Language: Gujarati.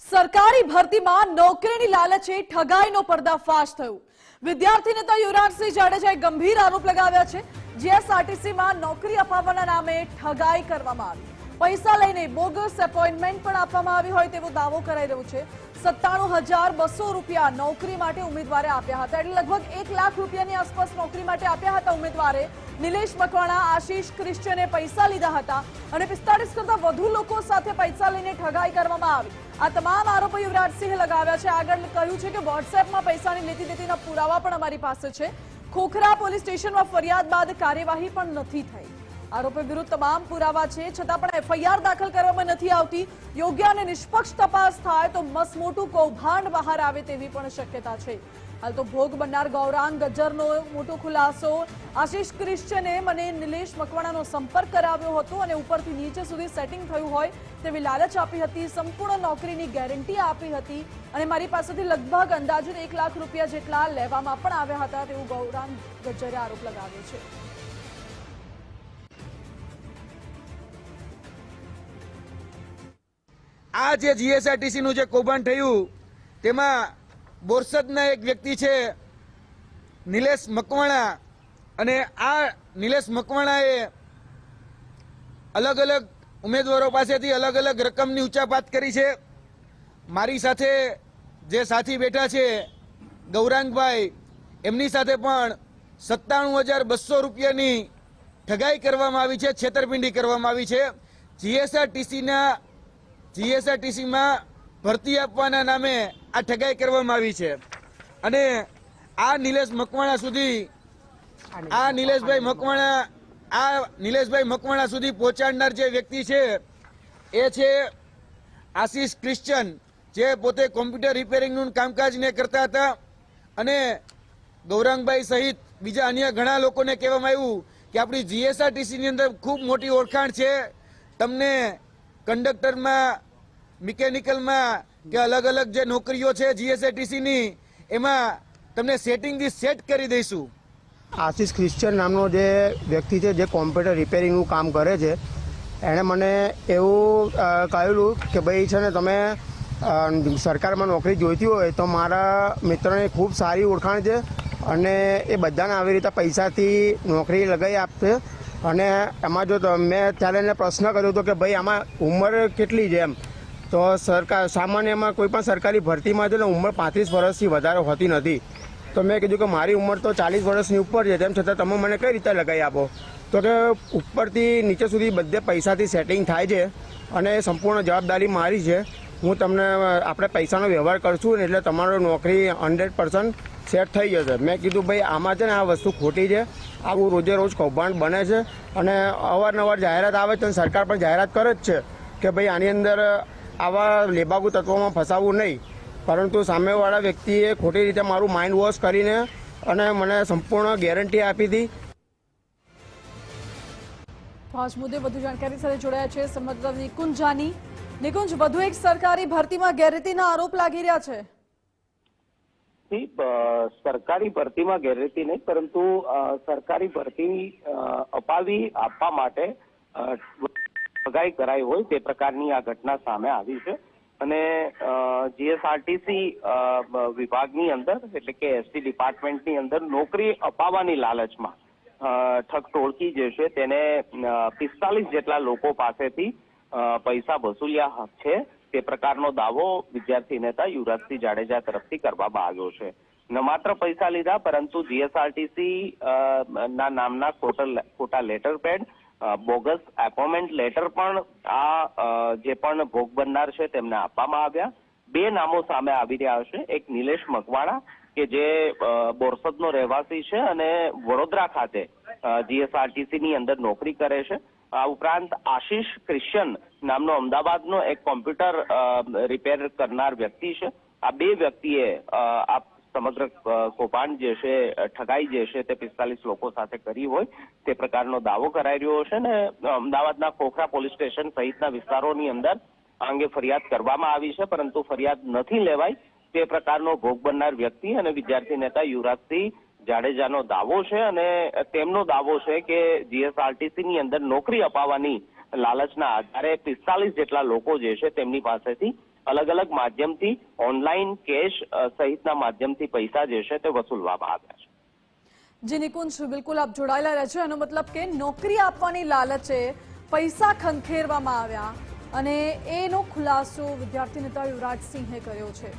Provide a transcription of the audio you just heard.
સરકારી ભરતીમાં નોકરીની લાલચે ઠગાઈનો પર્દાફાશ થયો। વિદ્યાર્થી નેતા યુવરાજસિંહ જાડેજાએ ગંભીર આરોપ લગાવ્યા છે। જીએસઆરટીસીમાં નોકરી અપાવવાના નામે ઠગાઈ કરવામાં આવી। પૈસા લઈને બોગસ એપોઇન્ટમેન્ટ પણ આપવામાં આવી હોય તેવો દાવો કરાઈ રહ્યો છે। 97,200 રૂપિયા નોકરી માટે ઉમેદવારે આપ્યા હતા, એટલે લગભગ 1 લાખ રૂપિયાની આસપાસ નોકરી માટે આપ્યા હતા ઉમેદવારે। નિલેશ મકવાણા, આશીષ ક્રિશ્ચિયને પૈસા લીધા હતા અને 45 કરતા વધુ લોકો સાથે પૈસા લઈને ઠગાઈ કરવામાં આવી। આ તમામ આરોપો યુવરાજસિંહે લગાવ્યા છે। આગળ કહ્યું છે કે વોટ્સએપમાં પૈસાની લેતી દેતીના પુરાવા પણ અમારી પાસે છે। ખોખરા પોલીસ સ્ટેશનમાં ફરિયાદ બાદ કાર્યવાહી પણ નથી થઈ। આરોપી વિરુદ્ધ તમામ પુરાવા છે, છતાં પણ એફઆઈઆર દાખલ કરવામાં નથી આવતી। યોગ્ય અને નિષ્પક્ષ તપાસ થાય તો મસમોટું કૌભાંડ બહાર આવે તેવી પણ શક્યતા છે। હાલ તો ભોગ બનનાર ગૌરાંગ ગજ્જરનો મોટો ખુલાસો। આશીષ ક્રિશ્ચિયને મને નિલેશ મકવાણાનો સંપર્ક કરાવ્યો હતો અને ઉપરથી નીચે સુધી સેટિંગ થયું હોય તેવી લાલચ આપી હતી। સંપૂર્ણ નોકરીની ગેરંટી આપી હતી અને મારી પાસેથી લગભગ અંદાજિત 1 લાખ રૂપિયા જેટલા લેવામાં પણ આવ્યા હતા તેવું ગૌરાંગ ગજ્જરે આરોપ લગાવ્યો છે। આ જે જીએસઆરટીસી નું જે કૌભાંડ થયું તેમાં બોરસદના એક વ્યક્તિ છે નિલેશ મકવાણા, અને આ નિલેશ મકવાણાએ અલગ અલગ ઉમેદવારો પાસેથી અલગ અલગ રકમની ઉચાપાત કરી છે। મારી સાથે જે સાથી બેઠા છે ગૌરાંગભાઈ, એમની સાથે પણ 97,200 રૂપિયાની ઠગાઈ કરવામાં આવી છે, છેતરપિંડી કરવામાં આવી છે। જીએસઆરટીસીમાં ભરતી આપવાના નામે આ ઠગાઈ કરવામાં આવી છે અને આ નિલેશભાઈ મકવાણા સુધી પહોંચાડનાર જે વ્યક્તિ છે એ છે આશીષ ક્રિશ્ચિયન, જે પોતે કોમ્પ્યુટર રિપેરિંગનું કામકાજને કરતા હતા અને ગૌરાંગભાઈ સહિત બીજા અન્ય ઘણા લોકોને કહેવામાં આવ્યું કે આપણી જીએસઆરટીસીની અંદર ખૂબ મોટી ઓળખાણ છે, તમને કંડક્ટરમાં, મિકેનિકલમાં કે અલગ અલગ જે નોકરીઓ છે જીએસઆરટીસીની એમાં તમને સેટિંગથી સેટ કરી દઈશું। આશીષ ક્રિશ્ચિયન નામનો જે વ્યક્તિ છે જે કોમ્પ્યુટર રિપેરિંગનું કામ કરે છે, એણે મને એવું કહેલું કે ભાઈ છે ને તમે સરકારમાં નોકરી જોઈતી હોય તો મારા મિત્રને ખૂબ સારી ઓળખાણ છે અને એ બધાને આવી રીતે પૈસાથી નોકરી લગાવી આપશે। અને એમાં જો મેં ત્યારે એને પ્રશ્ન કર્યો હતો કે ભાઈ આમાં ઉંમર કેટલી છે એમ, તો સામાન્યમાં કોઈ પણ સરકારી ભરતીમાં છે ને ઉંમર 35 વર્ષથી વધારે હોતી નથી। તો મેં કીધું કે મારી ઉંમર તો 40 વર્ષની ઉપર છે, તેમ છતાં તમે મને કઈ રીતે લગાવી આપો? તો કે ઉપરથી નીચે સુધી બધે પૈસાથી સેટિંગ થાય છે અને સંપૂર્ણ જવાબદારી મારી છે। હું તમને આપણે પૈસાનો વ્યવહાર કરશું ને એટલે તમારો નોકરી 100% સેટ થઈ જશે। મેં કીધું ભાઈ આમાં છે ને આ વસ્તુ ખોટી છે, આવું રોજે રોજ કૌભાંડ બને છે અને અવારનવાર જાહેરાત આવે છે અને સરકાર પણ જાહેરાત કરે જ છે કે ભાઈ આની અંદર આવા લેબાગુ તત્વોમાં ફસાવવું નહીં, પરંતુ સામેવાળા વ્યક્તિએ ખોટી રીતે મારું માઇન્ડ વોશ કરીને અને મને સંપૂર્ણ ગેરંટી આપી હતી। પાંચ મુદ્દે વધુ જાણકારી સાથે જોડાયા છે સંવાદદાતા નિકુંજ જાની। નિકુંજ, વધુ એક સરકારી ભરતીમાં ગેરરીતિના આરોપ લાગી રહ્યા છે। સરકારી ભરતીમાં ગેરરીતિ નહીં, પરંતુ સરકારી ભરતી આપવા માટે ઠગાઈ કરાઈ હોય તે પ્રકારની આ ઘટના સામે આવી છે અને જીએસઆરટીસી વિભાગની અંદર એટલે કે એસટી ડિપાર્ટમેન્ટની અંદર નોકરી અપાવવાની લાલચમાં ઠગ ટોળકી જે છે તેને 45 જેટલા લોકો પાસેથી પૈસા વસૂલ્યા છે તે પ્રકારનો દાવો વિદ્યાર્થી નેતા યુવરાજસિંહ જાડેજા તરફથી કરવામાં આવ્યો છે। ન માત્ર પૈસા લીધા, પરંતુ જીએસઆરટીસી ના નામના ખોટા letter pad, bogus appointment letter પણ આ જે પણ ભોગ બનનાર છે તેમને આપવામાં આવ્યા। 2 નામો સામે આવી રહ્યા છે। એક નિલેશ મકવાણા કે જે બોરસદનો રહેવાસી છે અને વડોદરા ખાતે જીએસઆરટીસીની અંદર નોકરી કરે છે। આ ઉપરાંત આશીષ ક્રિશ્ચિયન નામનો અમદાવાદનો એક કોમ્પ્યુટર રિપેર કરનાર વ્યક્તિ છે। આ 2 વ્યક્તિએ આ સમગ્ર કૌભાંડ જે છે, ઠગાઈ જે છે તે 45 લોકો સાથે કરી હોય તે પ્રકારનો દાવો કરાઈ રહ્યો છે ને અમદાવાદના ખોખરા પોલીસ સ્ટેશન સહિતના વિસ્તારોની અંદર આ અંગે ફરિયાદ કરવામાં આવી છે, પરંતુ ફરિયાદ નથી લેવાઈ તે પ્રકારનો ભોગ બનનાર વ્યક્તિ અને વિદ્યાર્થી નેતા યુવરાજસિંહ જાડેજાનો દાવો છે અને તેમનો દાવો છે કે જીએસઆરટીસીની અંદર નોકરી અપાવવાની લાલચના આધારે 45 જેટલા લોકો જે છે તેમની પાસેથી અલગ અલગ માધ્યમથી ઓનલાઈન કેશ સહિતના માધ્યમથી પૈસા જે છે તે વસૂલવામાં આવ્યા છે. જી નિકુંજ, બિલકુલ આપ જોડાયેલા રહેજો. એનો મતલબ કે નોકરી આપવાની લાલચે પૈસા ખંખેરવામાં આવ્યા અને એનો ખુલાસો વિદ્યાર્થી નેતા યુવરાજસિંહે કર્યો છે.